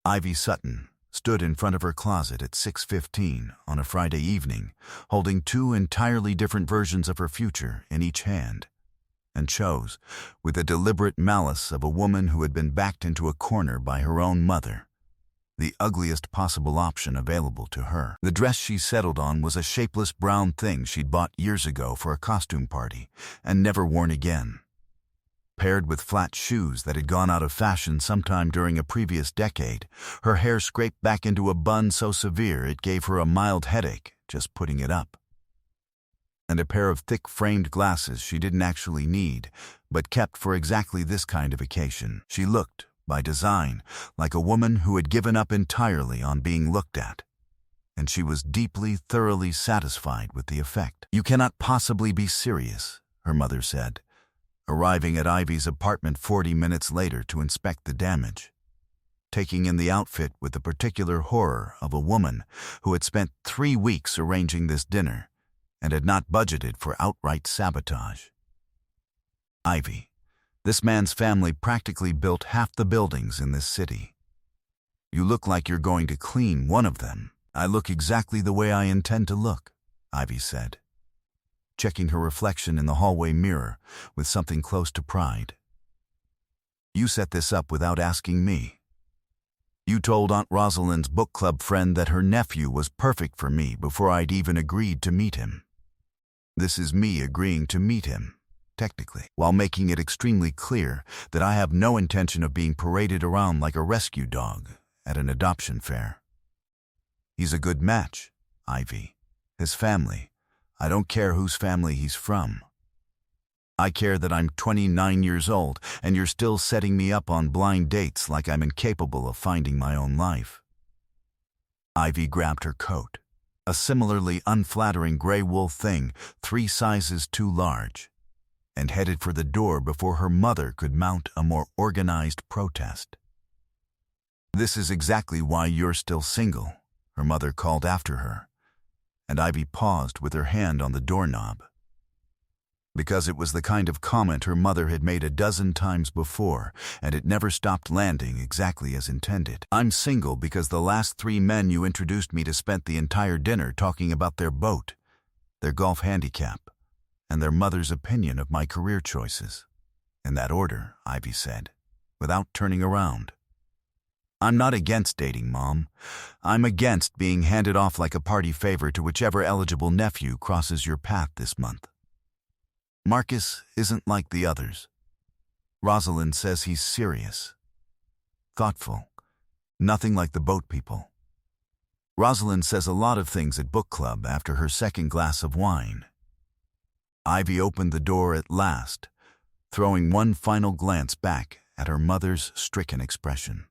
Ivy Sutton stood in front of her closet at 6:15 on a Friday evening, holding two entirely different versions of her future in each hand, and chose, with the deliberate malice of a woman who had been backed into a corner by her own mother, the ugliest possible option available to her. The dress she settled on was a shapeless brown thing she'd bought years ago for a costume party and never worn again. Paired with flat shoes that had gone out of fashion sometime during a previous decade, her hair scraped back into a bun so severe it gave her a mild headache just putting it up. And a pair of thick-framed glasses she didn't actually need, but kept for exactly this kind of occasion. She looked, by design, like a woman who had given up entirely on being looked at, and she was deeply, thoroughly satisfied with the effect. "You cannot possibly be serious," her mother said, arriving at Ivy's apartment 40 minutes later to inspect the damage, taking in the outfit with the particular horror of a woman who had spent 3 weeks arranging this dinner and had not budgeted for outright sabotage. "Ivy, this man's family practically built half the buildings in this city. You look like you're going to clean one of them." "I look exactly the way I intend to look," Ivy said, checking her reflection in the hallway mirror with something close to pride. "You set this up without asking me. You told Aunt Rosalind's book club friend that her nephew was perfect for me before I'd even agreed to meet him. This is me agreeing to meet him, technically, while making it extremely clear that I have no intention of being paraded around like a rescue dog at an adoption fair. He's a good match, Ivy. His family. I don't care whose family he's from. I care that I'm 29 years old and you're still setting me up on blind dates like I'm incapable of finding my own life." Ivy grabbed her coat, a similarly unflattering gray wool thing 3 sizes too large, and headed for the door before her mother could mount a more organized protest. "This is exactly why you're still single," her mother called after her, and Ivy paused with her hand on the doorknob. Because it was the kind of comment her mother had made a dozen times before, and it never stopped landing exactly as intended. "I'm single because the last 3 men you introduced me to spent the entire dinner talking about their boat, their golf handicap, and their mother's opinion of my career choices. In that order," Ivy said, without turning around. "I'm not against dating, Mom. I'm against being handed off like a party favor to whichever eligible nephew crosses your path this month. Marcus isn't like the others. Rosalind says he's serious, thoughtful, nothing like the boat people. Rosalind says a lot of things at book club after her second glass of wine." Ivy opened the door at last, throwing one final glance back at her mother's stricken expression.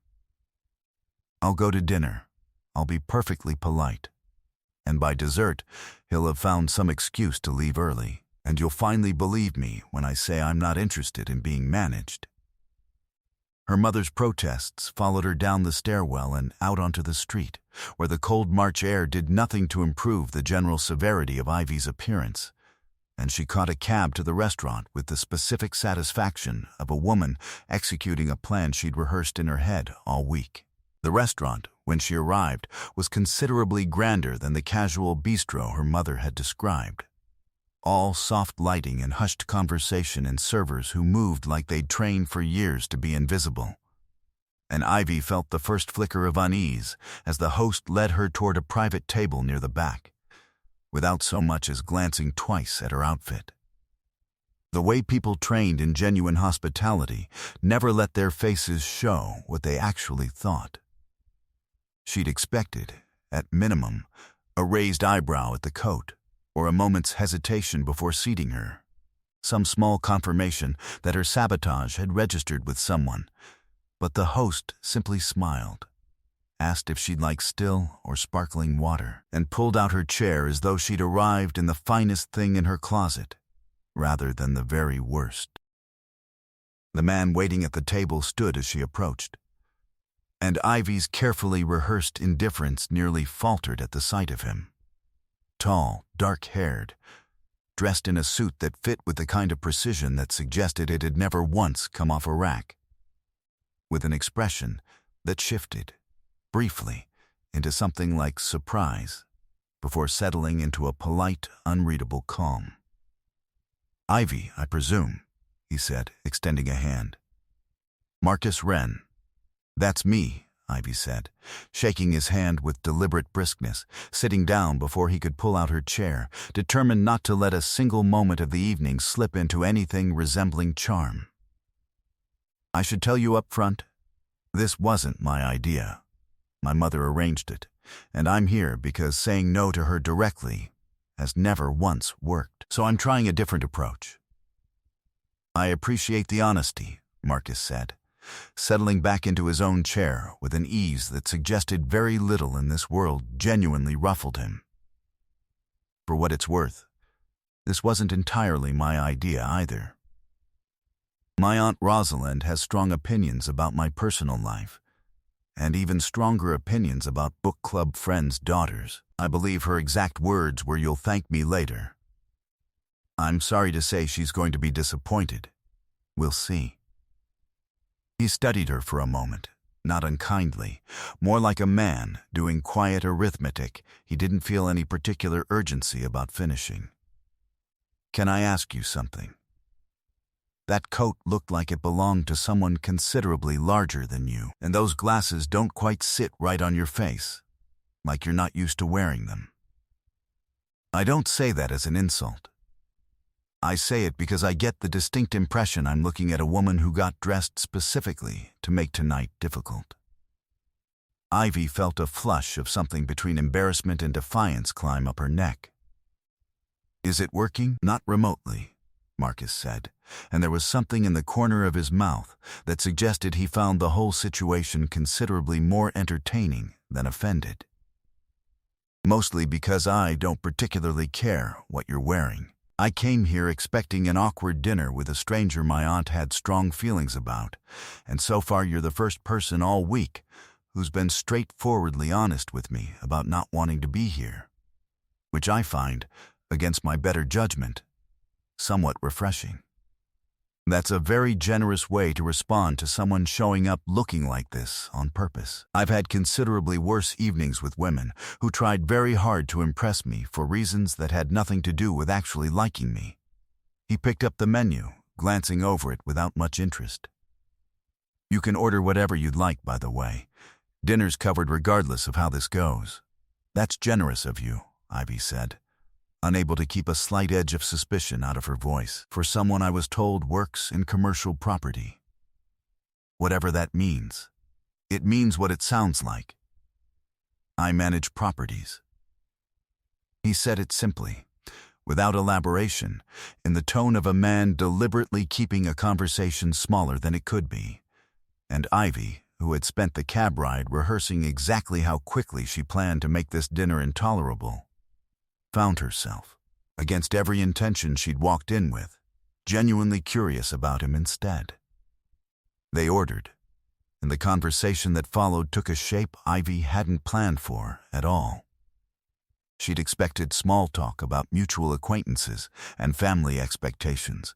"I'll go to dinner. I'll be perfectly polite. And by dessert, he'll have found some excuse to leave early, and you'll finally believe me when I say I'm not interested in being managed." Her mother's protests followed her down the stairwell and out onto the street, where the cold March air did nothing to improve the general severity of Ivy's appearance, and she caught a cab to the restaurant with the specific satisfaction of a woman executing a plan she'd rehearsed in her head all week. The restaurant, when she arrived, was considerably grander than the casual bistro her mother had described. All soft lighting and hushed conversation and servers who moved like they'd trained for years to be invisible. And Ivy felt the first flicker of unease as the host led her toward a private table near the back, without so much as glancing twice at her outfit. The way people trained in genuine hospitality never let their faces show what they actually thought. She'd expected, at minimum, a raised eyebrow at the coat, or a moment's hesitation before seating her, some small confirmation that her sabotage had registered with someone, but the host simply smiled, asked if she'd like still or sparkling water, and pulled out her chair as though she'd arrived in the finest thing in her closet, rather than the very worst. The man waiting at the table stood as she approached, and Ivy's carefully rehearsed indifference nearly faltered at the sight of him. Tall, dark-haired, dressed in a suit that fit with the kind of precision that suggested it had never once come off a rack, with an expression that shifted, briefly, into something like surprise, before settling into a polite, unreadable calm. "Ivy, I presume," he said, extending a hand. "Marcus Wren." "That's me," Ivy said, shaking his hand with deliberate briskness, sitting down before he could pull out her chair, determined not to let a single moment of the evening slip into anything resembling charm. "I should tell you up front, this wasn't my idea. My mother arranged it, and I'm here because saying no to her directly has never once worked. So I'm trying a different approach." "I appreciate the honesty," Marcus said, settling back into his own chair with an ease that suggested very little in this world genuinely ruffled him. "For what it's worth, this wasn't entirely my idea either. My Aunt Rosalind has strong opinions about my personal life, and even stronger opinions about book club friends' daughters. I believe her exact words were, 'You'll thank me later.' I'm sorry to say she's going to be disappointed. We'll see." He studied her for a moment, not unkindly, more like a man doing quiet arithmetic he didn't feel any particular urgency about finishing. "Can I ask you something? That coat looked like it belonged to someone considerably larger than you, and those glasses don't quite sit right on your face, like you're not used to wearing them. I don't say that as an insult. I say it because I get the distinct impression I'm looking at a woman who got dressed specifically to make tonight difficult." Ivy felt a flush of something between embarrassment and defiance climb up her neck. "Is it working?" "Not remotely," Marcus said, and there was something in the corner of his mouth that suggested he found the whole situation considerably more entertaining than offended. "Mostly because I don't particularly care what you're wearing. I came here expecting an awkward dinner with a stranger my aunt had strong feelings about, and so far you're the first person all week who's been straightforwardly honest with me about not wanting to be here, which I find, against my better judgment, somewhat refreshing. That's a very generous way to respond to someone showing up looking like this on purpose. I've had considerably worse evenings with women who tried very hard to impress me for reasons that had nothing to do with actually liking me." He picked up the menu, glancing over it without much interest. "You can order whatever you'd like, by the way. Dinner's covered regardless of how this goes." "That's generous of you," Ivy said, unable to keep a slight edge of suspicion out of her voice, "for someone I was told works in commercial property. Whatever that means. It means what it sounds like. I manage properties." He said it simply, without elaboration, in the tone of a man deliberately keeping a conversation smaller than it could be, and Ivy, who had spent the cab ride rehearsing exactly how quickly she planned to make this dinner intolerable, found herself, against every intention she'd walked in with, genuinely curious about him instead. They ordered, and the conversation that followed took a shape Ivy hadn't planned for at all. She'd expected small talk about mutual acquaintances and family expectations,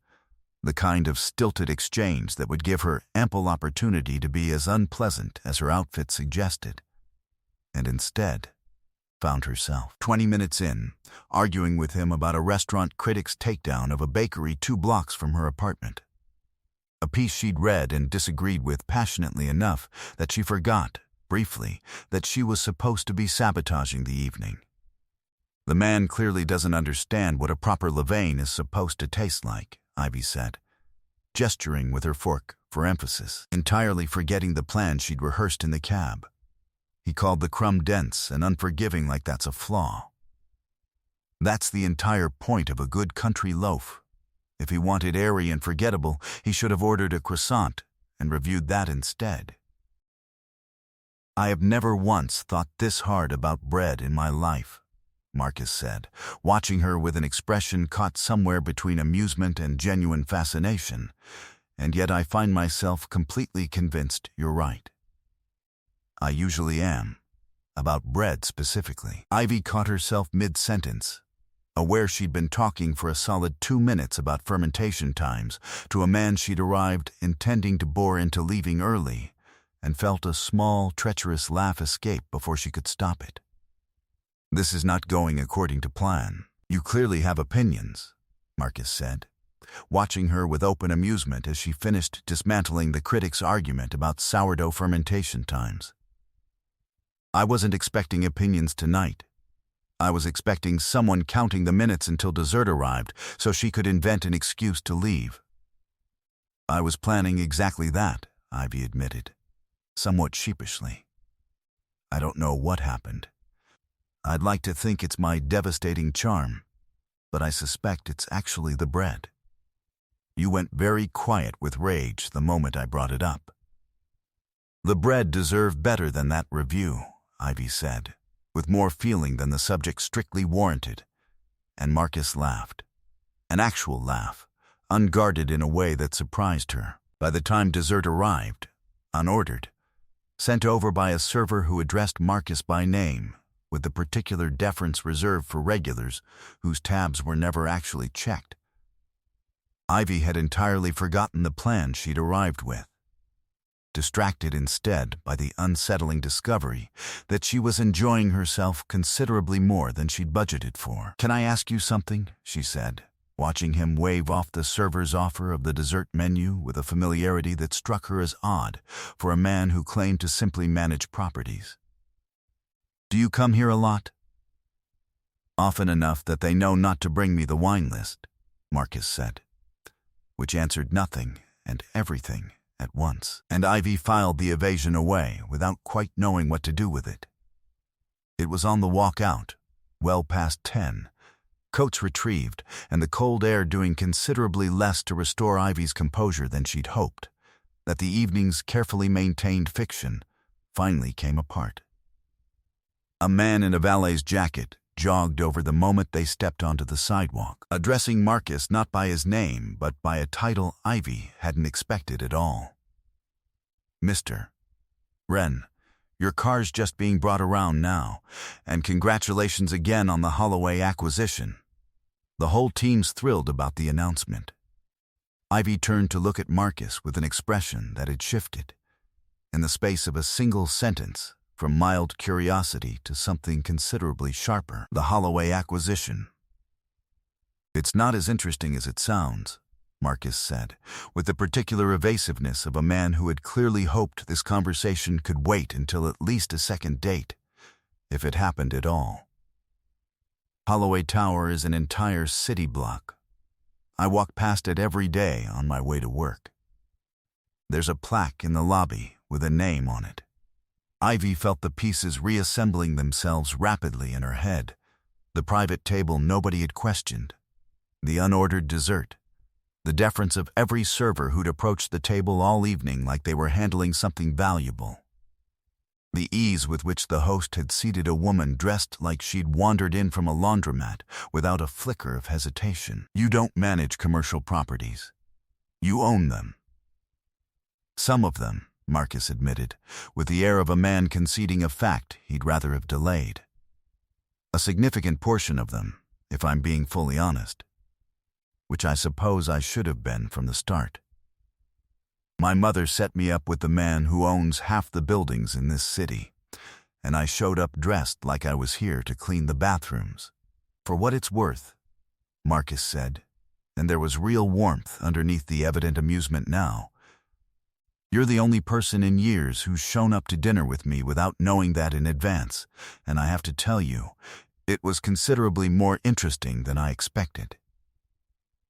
the kind of stilted exchange that would give her ample opportunity to be as unpleasant as her outfit suggested, and instead found herself, 20 minutes in, arguing with him about a restaurant critic's takedown of a bakery 2 blocks from her apartment. A piece she'd read and disagreed with passionately enough that she forgot, briefly, that she was supposed to be sabotaging the evening. "The man clearly doesn't understand what a proper levain is supposed to taste like," Ivy said, gesturing with her fork for emphasis, entirely forgetting the plan she'd rehearsed in the cab. He called the crumb dense and unforgiving like that's a flaw. That's the entire point of a good country loaf. If he wanted airy and forgettable, he should have ordered a croissant and reviewed that instead. "I have never once thought this hard about bread in my life," Marcus said, watching her with an expression caught somewhere between amusement and genuine fascination, "and yet I find myself completely convinced you're right. I usually am, about bread specifically." Ivy caught herself mid-sentence, aware she'd been talking for a solid 2 minutes about fermentation times to a man she'd arrived intending to bore into leaving early, and felt a small, treacherous laugh escape before she could stop it. "This is not going according to plan. You clearly have opinions," Marcus said, watching her with open amusement as she finished dismantling the critic's argument about sourdough fermentation times. "I wasn't expecting opinions tonight. I was expecting someone counting the minutes until dessert arrived so she could invent an excuse to leave." "I was planning exactly that," Ivy admitted, somewhat sheepishly. "I don't know what happened. I'd like to think it's my devastating charm, but I suspect it's actually the bread. You went very quiet with rage the moment I brought it up." "The bread deserved better than that review," Ivy said, with more feeling than the subject strictly warranted, and Marcus laughed. An actual laugh, unguarded in a way that surprised her. By the time dessert arrived, unordered, sent over by a server who addressed Marcus by name, with the particular deference reserved for regulars whose tabs were never actually checked, Ivy had entirely forgotten the plan she'd arrived with, distracted instead by the unsettling discovery that she was enjoying herself considerably more than she'd budgeted for. "Can I ask you something?" she said, watching him wave off the server's offer of the dessert menu with a familiarity that struck her as odd for a man who claimed to simply manage properties. "Do you come here a lot?" "Often enough that they know not to bring me the wine list," Marcus said, which answered nothing and everything at once, and Ivy filed the evasion away without quite knowing what to do with it. It was on the walk out, well past 10, coats retrieved, and the cold air doing considerably less to restore Ivy's composure than she'd hoped, that the evening's carefully maintained fiction finally came apart. A man in a valet's jacket jogged over the moment they stepped onto the sidewalk, addressing Marcus not by his name but by a title Ivy hadn't expected at all. "Mr. Wren, your car's just being brought around now, and congratulations again on the Holloway acquisition." The whole team's thrilled about the announcement. Ivy turned to look at Marcus with an expression that had shifted, in the space of a single sentence, from mild curiosity to something considerably sharper. "The Holloway acquisition. It's not as interesting as it sounds," Marcus said, with the particular evasiveness of a man who had clearly hoped this conversation could wait until at least a second date, if it happened at all. "Holloway Tower is an entire city block. I walk past it every day on my way to work. There's a plaque in the lobby with a name on it." Ivy felt the pieces reassembling themselves rapidly in her head. The private table nobody had questioned, the unordered dessert, the deference of every server who'd approached the table all evening like they were handling something valuable, the ease with which the host had seated a woman dressed like she'd wandered in from a laundromat without a flicker of hesitation. "You don't manage commercial properties. You own them." "Some of them," Marcus admitted, with the air of a man conceding a fact he'd rather have delayed. "A significant portion of them, if I'm being fully honest. Which I suppose I should have been from the start. My mother set me up with the man who owns half the buildings in this city, and I showed up dressed like I was here to clean the bathrooms. For what it's worth," Marcus said, and there was real warmth underneath the evident amusement now, "you're the only person in years who's shown up to dinner with me without knowing that in advance, and I have to tell you, it was considerably more interesting than I expected.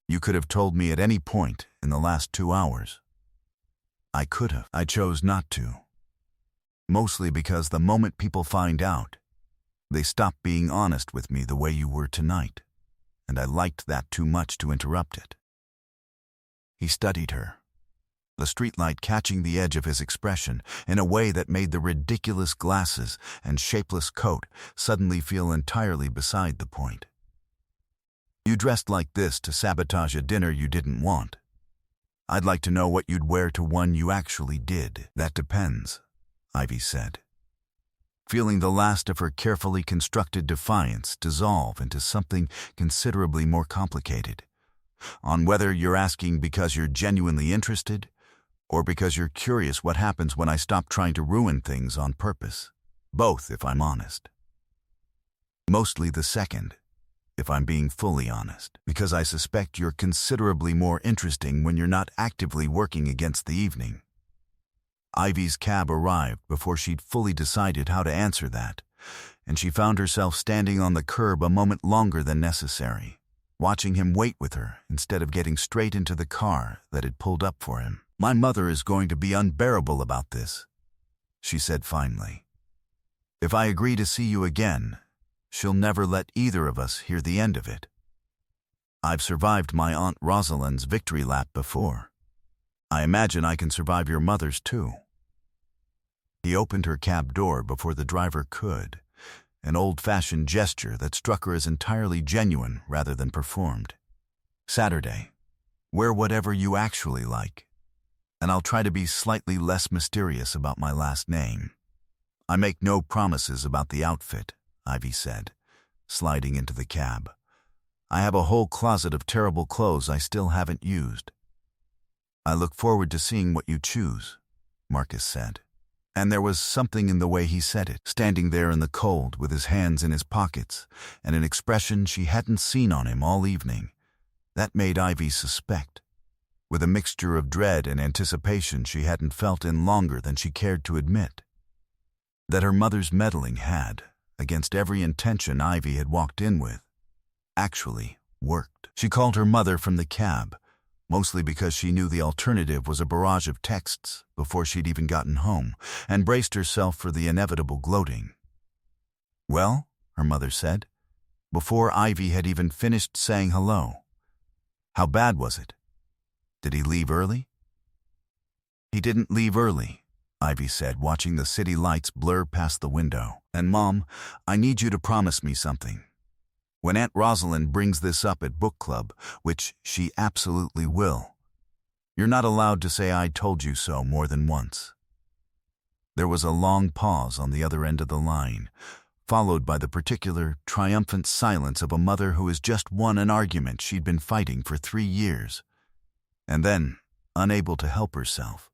You could have told me at any point in the last 2 hours. I could have. I chose not to. Mostly because the moment people find out, they stop being honest with me the way you were tonight, and I liked that too much to interrupt it." He studied her, the streetlight catching the edge of his expression in a way that made the ridiculous glasses and shapeless coat suddenly feel entirely beside the point. "You dressed like this to sabotage a dinner you didn't want. I'd like to know what you'd wear to one you actually did." "That depends," Ivy said, feeling the last of her carefully constructed defiance dissolve into something considerably more complicated. "On whether you're asking because you're genuinely interested, or because you're curious what happens when I stop trying to ruin things on purpose? Both, if I'm honest. Mostly the second, if I'm being fully honest, because I suspect you're considerably more interesting when you're not actively working against the evening. Ivy's cab arrived before she'd fully decided how to answer that, and she found herself standing on the curb a moment longer than necessary, watching him wait with her instead of getting straight into the car that had pulled up for him. "My mother is going to be unbearable about this," she said finally. "If I agree to see you again, she'll never let either of us hear the end of it. I've survived my Aunt Rosalind's victory lap before. I imagine I can survive your mother's too." He opened her cab door before the driver could, an old-fashioned gesture that struck her as entirely genuine rather than performed. "Saturday. Wear whatever you actually like, and I'll try to be slightly less mysterious about my last name. I make no promises about the outfit," Ivy said, sliding into the cab. "I have a whole closet of terrible clothes I still haven't used." "I look forward to seeing what you choose," Marcus said. And there was something in the way he said it, standing there in the cold with his hands in his pockets and an expression she hadn't seen on him all evening, that made Ivy suspect, with a mixture of dread and anticipation she hadn't felt in longer than she cared to admit, that her mother's meddling had, against every intention Ivy had walked in with, actually worked. She called her mother from the cab, mostly because she knew the alternative was a barrage of texts before she'd even gotten home, and braced herself for the inevitable gloating. "Well," her mother said, before Ivy had even finished saying hello, "how bad was it? Did he leave early?" "He didn't leave early," Ivy said, watching the city lights blur past the window. "And Mom, I need you to promise me something. When Aunt Rosalind brings this up at book club, which she absolutely will, you're not allowed to say I told you so more than once." There was a long pause on the other end of the line, followed by the particular, triumphant silence of a mother who has just won an argument she'd been fighting for 3 years, and then, unable to help herself,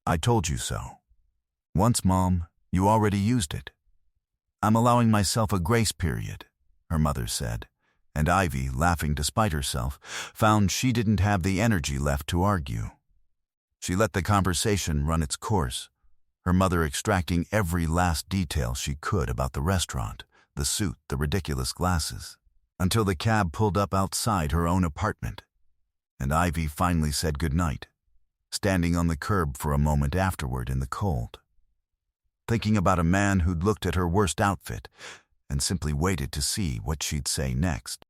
"I told you so. Once, Mom, you already used it. I'm allowing myself a grace period," her mother said, and Ivy, laughing despite herself, found she didn't have the energy left to argue. She let the conversation run its course, her mother extracting every last detail she could about the restaurant, the suit, the ridiculous glasses, until the cab pulled up outside her own apartment, and Ivy finally said goodnight, standing on the curb for a moment afterward in the cold, thinking about a man who'd looked at her worst outfit and simply waited to see what she'd say next.